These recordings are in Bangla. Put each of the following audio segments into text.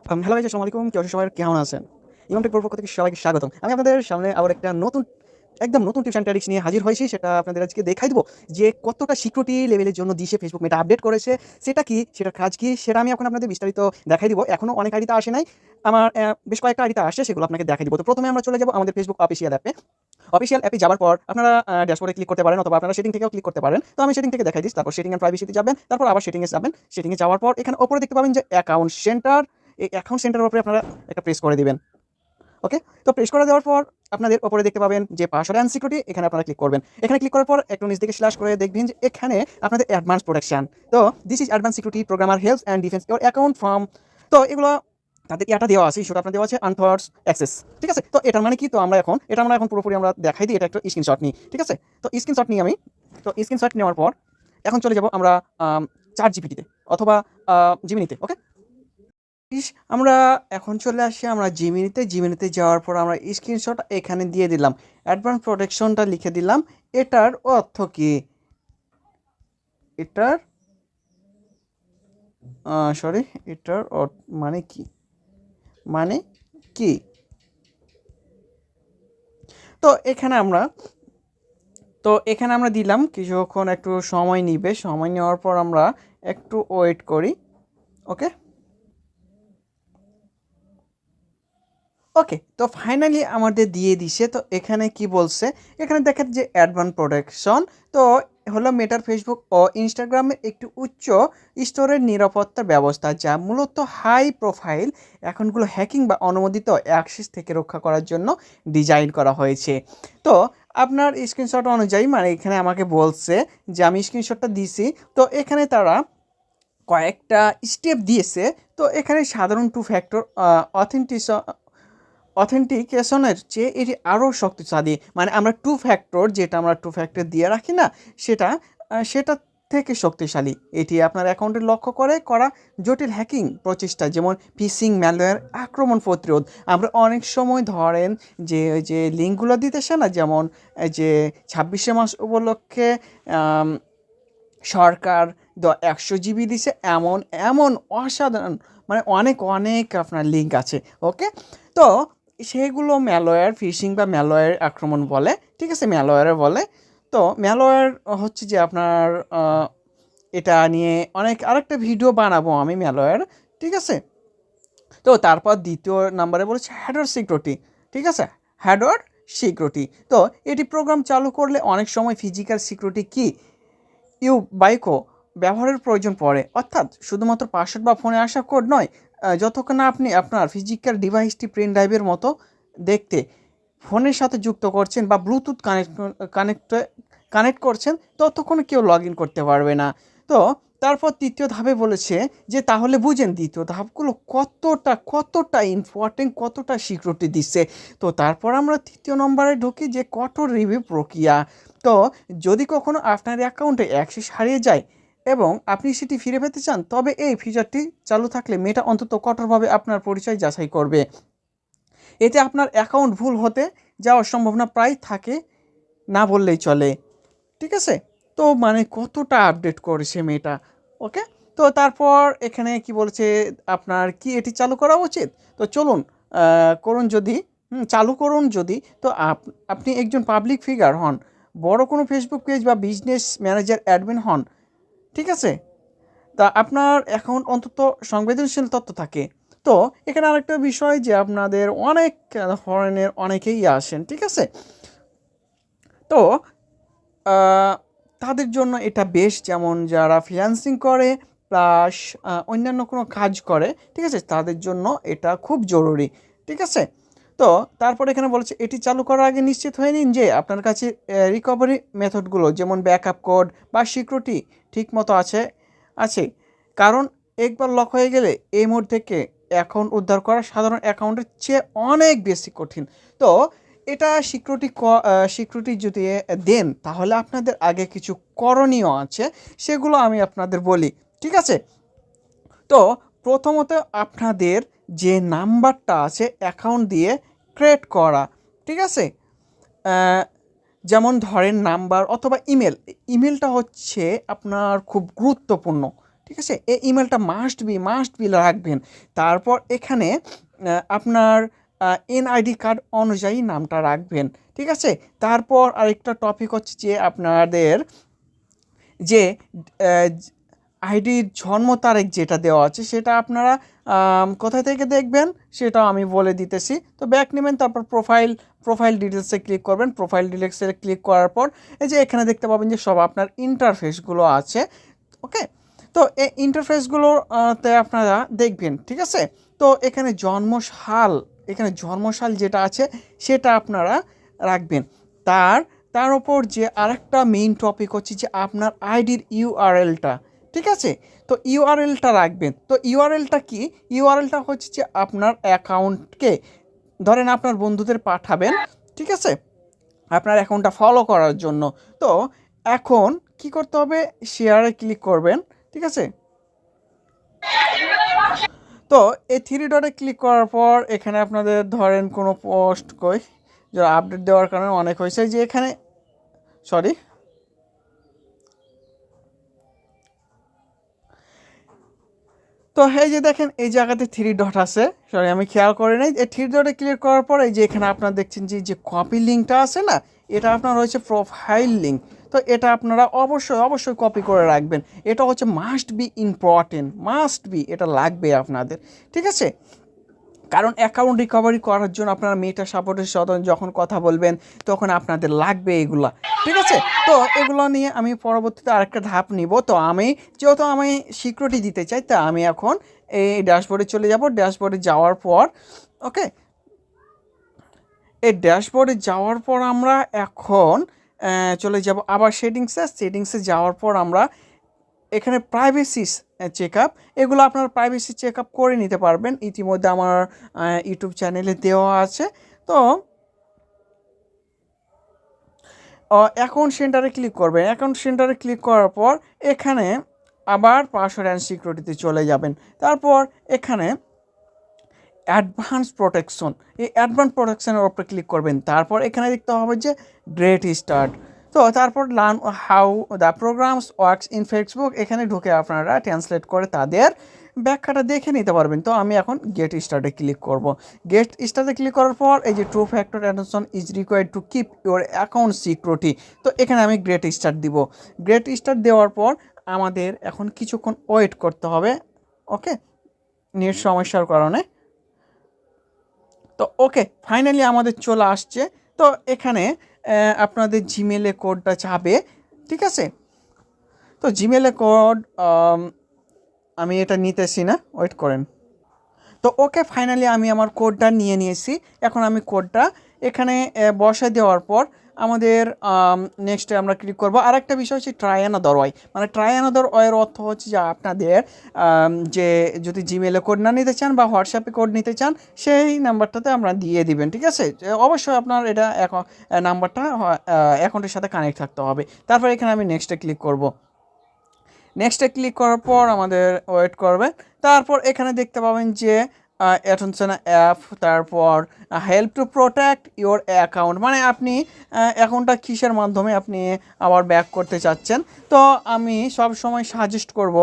হ্যালো গাইস, আসসালামু আলাইকুম। সবাই কেমন আছেন? ইমাম টেক পক্ষ থেকে সবাইকে স্বাগতম। আমি আপনাদের সামনে আবার একটা একদম নতুন টিপস অ্যান্ড ট্রিক্স নিয়ে হাজির হয়েছি। সেটা আপনাদের আজকে দেখাই দেবো যে কতটা সিকিউরিটি লেভেলের জন্য দিশে ফেসবুক মেটা আপডেট করেছে। সেটা কি, সেটার কাজ কি, সেটা আমি এখন আপনাদের বিস্তারিত দেখাই দিব। এখনো অনেক আইডিতে আসে নাই, আমার বেশ কয়েকটা আইডিতে আসে, সেগুলো আপনাকে দেখাই দিব। তো প্রথমে আমরা চলে যাব আমাদের ফেসবুক অফিসিয়াল অ্যাপে। অফিসিয়াল অ্যাপে যাওয়ার পর আপনারা ড্যাশবোর্ডে ক্লিক করতে পারেন, অথবা আপনারা সেটিং থেকেও ক্লিক করতে পারেন। তো আমি সেটিং থেকে দেখাই দিচ্ছি। তারপর সেটিং অ্যান্ড প্রাইভেসিতে যাবেন, তারপর আবার সেটিংয়ে যাবেন। সেটিংয়ে যাওয়ার পর এখানে ওপরে দেখতে পাবেন যে অ্যাকাউন্ট সেন্টার। এই অ্যাকাউন্ট সেন্টারের উপরে আপনারা একটা প্রেস করে দিবেন। ওকে, তো প্রেস করে দেওয়ার পর আপনাদের উপরে দেখতে পাবেন যে পাসওয়ার্ড অ্যান্ড সিকিউরিটি, এখানে আপনারা ক্লিক করবেন। এখানে ক্লিক করার পর একটু নিচ দিকে স্ল্যাশ করে দেখবেন যে এখানে আপনাদের অ্যাডভান্স প্রোটেকশন। তো this is advance security programmer helps and defence your account from. তো এগুলো তাদের এটা দেওয়া আছে, সেটা আপনার দেওয়া আছে আনথর্স অ্যাক্সেস। ঠিক আছে, তো এটার মানে কি, তো আমরা এখন পুরোপুরি আমরা দেখাই দিই। এটা একটা স্ক্রিনশট নিই। ঠিক আছে, তো স্ক্রিনশট নিই আমি। তো স্ক্রিনশট নেওয়ার পর এখন চলে যাব আমরা চ্যাট জিপিটিতে অথবা জিমিনিতে। ওকে, আমরা এখন চলে আসি আমরা জিমিনিতে যাওয়ার পর আমরা স্ক্রিনশট এখানে দিয়ে দিলাম, অ্যাডভান্স প্রোটেকশনটা লিখে দিলাম। এটার অর্থ কি, এটার সরি, এটার মানে কি, মানে কি তো এখানে আমরা দিলাম কিছুক্ষণ, একটু সময় নিবে। সময় নেওয়ার পর আমরা একটু ওয়েট করি। ওকে ওকে, তো ফাইনালি আমাদের দিয়ে দিছে। তো এখানে কি বলছে, এখানে দেখেন যে অ্যাডভান্স প্রোটেকশন। তো হলো মেটার ফেসবুক ও ইনস্টাগ্রামের একটি উচ্চ স্তরের নিরাপত্তার ব্যবস্থা, যা মূলত হাই প্রোফাইল অ্যাকাউন্টগুলো হ্যাকিং বা অনুমোদিত অ্যাক্সেস থেকে রক্ষা করার জন্য ডিজাইন করা হয়েছে। তো আপনার স্ক্রিনশট অনুযায়ী, মানে এখানে আমাকে বলছে যে আমি স্ক্রিনশটটা দিছি, তো এখানে তারা কয়েকটা স্টেপ দিয়েছে। তো এখানে সাধারণ টু ফ্যাক্টর অথেন্টিকেশনের চেয়ে এটি আরও শক্তিশালী। মানে আমরা আমরা টু ফ্যাক্টর দিয়ে রাখি না, সেটা থেকে শক্তিশালী। এটি আপনার অ্যাকাউন্টে লক্ষ্য করে করা জটিল হ্যাকিং প্রচেষ্টা, যেমন ফিশিং, ম্যালওয়্যার, আক্রমণ প্রতিরোধ। আমরা অনেক সময় ধরেন যে ওই যে লিঙ্কগুলো দিতেছে না, যেমন যে 26শে মাস উপলক্ষে সরকার 100 জিবি দিছে, এমন এমন অসাধারণ, মানে অনেক অনেক আপনার লিঙ্ক আছে। ওকে, তো সেগুলো ম্যালওয়্যার ফিশিং বা ম্যালওয়্যার আক্রমণ বলে। ঠিক আছে, ম্যালওয়্যার বলে। তো ম্যালওয়্যার হচ্ছে যে আপনার এটা নিয়ে আরেকটা ভিডিও বানাবো আমি, ম্যালওয়্যার। ঠিক আছে, তো তারপর দ্বিতীয় নাম্বারে বলেছে হ্যাডওয়্যার সিকিউরিটি। ঠিক আছে, হ্যাডওয়্যার সিকিউরিটি। তো এটি প্রোগ্রাম চালু করলে অনেক সময় ফিজিক্যাল সিকিউরিটি কি বাইকও ব্যবহারের প্রয়োজন পড়ে, অর্থাৎ শুধুমাত্র পাসওয়ার্ড বা ফোনে আসা কোড নয়। যতক্ষণ না আপনি আপনার ফিজিক্যাল ডিভাইসটি পেন ড্রাইভের মতো দেখতে ফোনের সাথে যুক্ত করছেন বা ব্লুটুথ কানেক্ট কানেক্ট করছেন, ততক্ষণ কেউ লগ ইন করতে পারবে না। তো তারপর তৃতীয় ধাপে বলেছে যে তাহলে বুঝেন দ্বিতীয় ধাপগুলো কতটা ইম্পর্টেন্ট, কতটা সিকিউরিটি দিচ্ছে। তো তারপর আমরা তৃতীয় নম্বরে ঢুকি যে কঠোর রিভিউ প্রক্রিয়া। তো যদি কখনো আপনার অ্যাকাউন্টে অ্যাক্সেস হারিয়ে যায় এবং আপনি সেটি ফিরে পেতে চান, তবে এই ফিচারটি চালু থাকলে মেটা অন্তত কঠোরভাবে আপনার পরিচয় যাচাই করবে। এতে আপনার অ্যাকাউন্ট ভুল হতে যাওয়ার সম্ভাবনা প্রায় থাকে না বললেই চলে। ঠিক আছে, তো মানে কতটা আপডেট করেছে মেটা। ওকে, তো তারপর এখানে কি বলছে, আপনার কি এটি চালু করা উচিত। তো চলুন করুন যদি, চালু করুন যদি। তো আপনি একজন পাবলিক ফিগার হন, বড় কোনো ফেসবুক পেজ বা বিজনেস ম্যানেজার অ্যাডমিন হন। ঠিক আছে, তা আপনার অ্যাকাউন্ট অন্তত সংবেদনশীল তথ্য থাকে। তো এখানে আরেকটা বিষয় যে আপনাদের অনেক ধরনের অনেকেই আসেন। ঠিক আছে, তো তাদের জন্য এটা বেশ, যেমন যারা ফ্রিল্যান্সিং করে প্লাস অন্যান্য কোনো কাজ করে। ঠিক আছে, তাদের জন্য এটা খুব জরুরি। ঠিক আছে, তো তারপর এখানে বলেছে এটি চালু করার আগে নিশ্চিত হয়ে নিন যে আপনার কাছে রিকভারি মেথডগুলো, যেমন ব্যাকআপ কোড বা সিকিউরিটি ঠিক মতো আছে। কারণ একবার লক হয়ে গেলে এই মোড থেকে অ্যাকাউন্ট উদ্ধার করা সাধারণ অ্যাকাউন্টের চেয়ে অনেক বেশি কঠিন। তো এটা সিকিউরিটি যদি দেন, তাহলে আপনাদের আগে কিছু করণীয় আছে, সেগুলো আমি আপনাদের বলি। ঠিক আছে, তো প্রথমত আপনাদের যে নাম্বারটা আছে অ্যাকাউন্ট দিয়ে ক্রিয়েট করা। ঠিক আছে, যেমন ধরেন নাম্বার অথবা ইমেলটা হচ্ছে আপনার খুব গুরুত্বপূর্ণ। ঠিক আছে, এই ইমেলটা মাস্ট বি রাখবেন। তারপর এখানে আপনার এনআইডি কার্ড অনুযায়ী নামটা রাখবেন, ঠিক আছে। তারপর আরেকটা টপিক হচ্ছে যে আপনাদের যে আইডির জন্ম তারিখ যেটা দেওয়া আছে সেটা আপনারা কোথা থেকে দেখবেন সেটাও আমি বলে দিতেছি। তো ব্যাক নেবেন, তারপর প্রোফাইল ডিটেলসে ক্লিক করবেন। প্রোফাইল ডিটেলসে ক্লিক করার পর এই যে এখানে দেখতে পাবেন যে সব আপনার ইন্টারফেসগুলো আছে, ওকে। তো এই ইন্টারফেসগুলোতে আপনারা দেখবেন, ঠিক আছে। তো এখানে জন্মসাল যেটা আছে সেটা আপনারা রাখবেন। তার ওপর যে আরেকটা মেইন টপিক হচ্ছে যে আপনার আইডির ইউআরএলটা, ঠিক আছে। তো ইউআরএলটা রাখবেন। তো ইউআরএলটা কি? ইউআরএলটা হচ্ছে যে আপনার অ্যাকাউন্টকে ধরেন আপনার বন্ধুদের পাঠাবেন, ঠিক আছে, আপনার অ্যাকাউন্টটা ফলো করার জন্য। তো এখন কি করতে হবে? শেয়ারে ক্লিক করবেন, ঠিক আছে। তো এই থ্রি ডটে ক্লিক করার পর এখানে আপনাদের ধরেন কোনো পোস্ট যারা আপডেট দেওয়ার কারণে অনেক হয়েছে যে এখানে সরি তো এই যে দেখেন এই জায়গাতে থ্রি ডট আছে, সরি আমি খেয়াল করি নাই। এই থ্রি ডটে ক্লিক করার পর এই যে এখানে আপনারা দেখছেন যে কপি লিঙ্কটা আছে না, এটা আপনার হচ্ছে প্রোফাইল লিঙ্ক। তো এটা আপনারা অবশ্যই কপি করে রাখবেন। এটা হচ্ছে মাস্ট বি ইম্পর্টেন্ট, এটা লাগবে আপনাদের, ঠিক আছে। কারণ অ্যাকাউন্ট রিকভারি করার জন্য আপনারা মেটা সাপোর্টের সাথে যখন কথা বলবেন তখন আপনাদের লাগবে এগুলা, ঠিক আছে। তো এগুলো নিয়ে আমি পরবর্তীতে আরেকটা ধাপ নিব। তো যেহেতু আমি সিকিউরিটি দিতে চাই, তা আমি এখন এই ড্যাশবোর্ডে চলে যাব। ড্যাশবোর্ডে যাওয়ার পর ওকে, এই ড্যাশবোর্ডে যাওয়ার পর আমরা এখন চলে যাব আবার সেটিংসে যাওয়ার পর আমরা এখানে প্রাইভেসি চেক আপ, এগুলো আপনার প্রাইভেসি চেক আপ করে নিতে পারবেন, ইতিমধ্যে আমার ইউটিউব চ্যানেলে দেওয়া আছে। তো অ্যাকাউন্ট সেন্টারে ক্লিক করবেন। অ্যাকাউন্ট সেন্টারে ক্লিক করার পর এখানে আবার পাসওয়ার্ড অ্যান্ড সিকিউরিটিতে চলে যাবেন। তারপর এখানে অ্যাডভান্স প্রোটেকশন, এই অ্যাডভান্স প্রোটেকশনের উপরে ক্লিক করবেন। তারপর এখানে দেখতে হবে যে গ্রেট স্টার্ট। তো তারপর learn how the programs works in Facebook, এখানে ঢুকে আপনারা ট্রান্সলেট করে তাদের ব্যাখ্যাটা দেখে নিতে পারবেন। তো আমি এখন গেট স্টার্টে ক্লিক করব। গেট স্টার্টে ক্লিক করার পর এই যে two factor attention is required to keep your account security, তো এখানে আমি গ্রেট স্টার্ট দিব। গ্রেট স্টার্ট দেওয়ার পর আমাদের এখন কিছুক্ষণ ওয়েট করতে হবে, ওকে, নেট সমস্যার কারণে। তো ওকে, ফাইনালি আমাদের চলে আসছে। তো এখানে আপনাদের জিমেলে কোডটা চাবে, ঠিক আছে। তো জিমেলে কোড আমি এটা নিতেছি না, ওয়েট করেন। তো ওকে, ফাইনালি আমি আমার কোডটা নিয়েছি। এখন আমি কোডটা এখানে বসায় দেওয়ার পর আমাদের নেক্সটে আমরা ক্লিক করব। আরেকটা বিষয় হচ্ছে ট্রাই অ্যানাদার ওয়ে, মানে ট্রাই অ্যানাদার ওয়ের অর্থ হচ্ছে যে আপনাদের যে যদি জিমেলে কোড না নিতে চান বা হোয়াটসঅ্যাপে কোড নিতে চান সেই নাম্বারটাতে আমরা দিয়ে দিবেন, ঠিক আছে। অবশ্যই আপনার এটা নাম্বারটা অ্যাকাউন্টের সাথে কানেক্ট থাকতে হবে। তারপর এখানে আমি নেক্সটে ক্লিক করব। নেক্সটে ক্লিক করার পর আমাদের ওয়েট করবে। তারপর এখানে দেখতে পাবেন যে অ্যাটেনশন অ্যাপ, তারপর help to protect your account, মানে আপনি অ্যাকাউন্টটা কিসের মাধ্যমে আপনি আবার ব্যাক করতে চাচ্ছেন। তো আমি সব সময় সাজেস্ট করব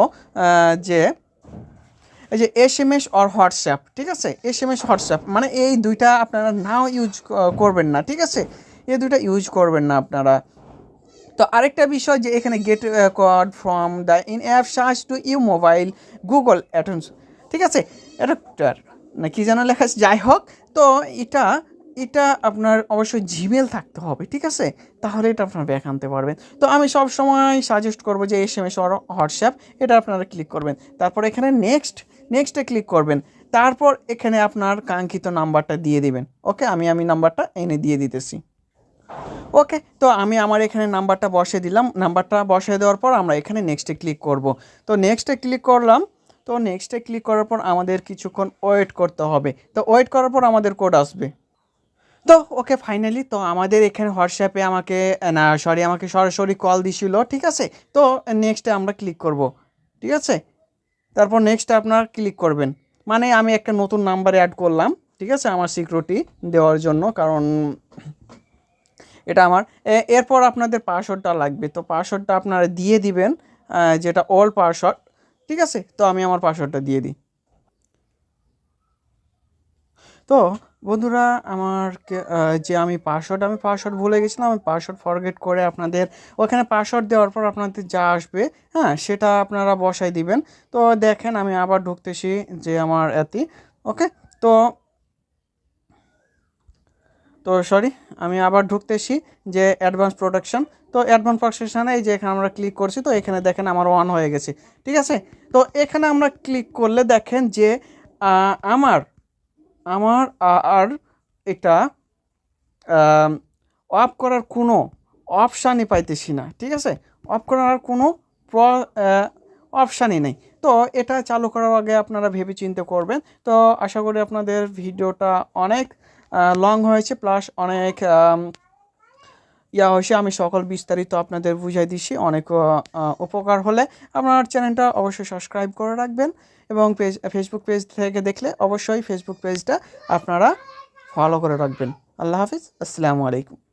যে এই যে SMS অর হোয়াটসঅ্যাপ, ঠিক আছে। SMS হোয়াটসঅ্যাপ মানে এই দুইটা আপনারা নাও ইউজ করবেন না, ঠিক আছে, এই দুইটা ইউজ করবেন না আপনারা। তো আরেকটা বিষয় যে এখানে get code from the in app search to you mobile Google অ্যাটেন্স, ঠিক আছে, অ্যাডাপ্টার না কি যেন লেখা আছে, যাই হোক। তো এটা আপনার অবশ্যই জিমেল থাকতে হবে, ঠিক আছে, তাহলে এটা আপনারা ব্যাক আনতে পারবেন। তো আমি সব সময় সাজেস্ট করবো যে SMS আর হোয়াটসঅ্যাপ এটা আপনারা ক্লিক করবেন। তারপর এখানে নেক্সটে ক্লিক করবেন। তারপর এখানে আপনার কাঙ্ক্ষিত নাম্বারটা দিয়ে দিবেন, ওকে। আমি নাম্বারটা এনে দিয়ে দিতেছি, ওকে। তো আমি আমার এখানে নাম্বারটা বসিয়ে দিলাম। নাম্বারটা বসিয়ে দেওয়ার পর আমরা এখানে নেক্সটে ক্লিক করব। তো নেক্সটে ক্লিক করলাম। তো নেক্সটে ক্লিক করার পর আমাদের কিছুক্ষণ ওয়েট করতে হবে। তো ওয়েট করার পর আমাদের কোড আসবে। তো ওকে, ফাইনালি তো আমাদের এখানে হোয়াটসঅ্যাপে আমাকে সরাসরি কল দিছিল, ঠিক আছে। তো নেক্সটে আমরা ক্লিক করব, ঠিক আছে। তারপর নেক্সটে আপনারা ক্লিক করবেন, মানে আমি একটা নতুন নাম্বার অ্যাড করলাম, ঠিক আছে, আমার সিকিউরিটি দেওয়ার জন্য, কারণ এটা আমার। এরপর আপনাদের পাসওয়ার্ডটা লাগবে। তো পাসওয়ার্ডটা আপনারা দিয়ে দিবেন, যেটা ওল্ড পাসওয়ার্ড। ঠিক আছে, তো আমি আমার পাসওয়ার্ডটা দিয়ে দিই। তো বন্ধুরা আমার যে আমি পাসওয়ার্ড ভুলে গেছিলাম, আমি পাসওয়ার্ড ফরগেট করে আপনাদের ওখানে পাসওয়ার্ড দেওয়ার পর আপনাদের যা আসবে, হ্যাঁ, সেটা আপনারা বসাই দিবেন। তো দেখেন আমি আবার ঢুকতেছি যে আমার এতি, ওকে। তো তো সরি, আমি আবার ঢুকতেছি যে অ্যাডভান্স প্রোটেকশন। তো অ্যাডভান্স প্রোটেকশানে এই যে এখানে আমরা ক্লিক করছি, তো এখানে দেখেন আমার অন হয়ে গেছে, ঠিক আছে। তো এখানে আমরা ক্লিক করলে দেখেন যে আমার আমার আর এটা অফ করার কোনো অপশানই পাইতেছি না, ঠিক আছে। অফ করার আর কোনো অপশানই নেই। তো এটা চালু করার আগে আপনারা ভেবে চিন্তে করবেন। তো আশা করি আপনাদের ভিডিওটা অনেক লং হয়েছে, প্লাস অনেক হয়েছে। আমি সকল বিস্তারিত আপনাদের বুঝাই দিচ্ছি। অনেক উপকার হলে আপনার চ্যানেলটা অবশ্যই সাবস্ক্রাইব করে রাখবেন, এবং ফেসবুক পেজ থেকে দেখলে অবশ্যই ফেসবুক পেজটা আপনারা ফলো করে রাখবেন। আল্লাহ হাফিজ, আসসালামু আলাইকুম।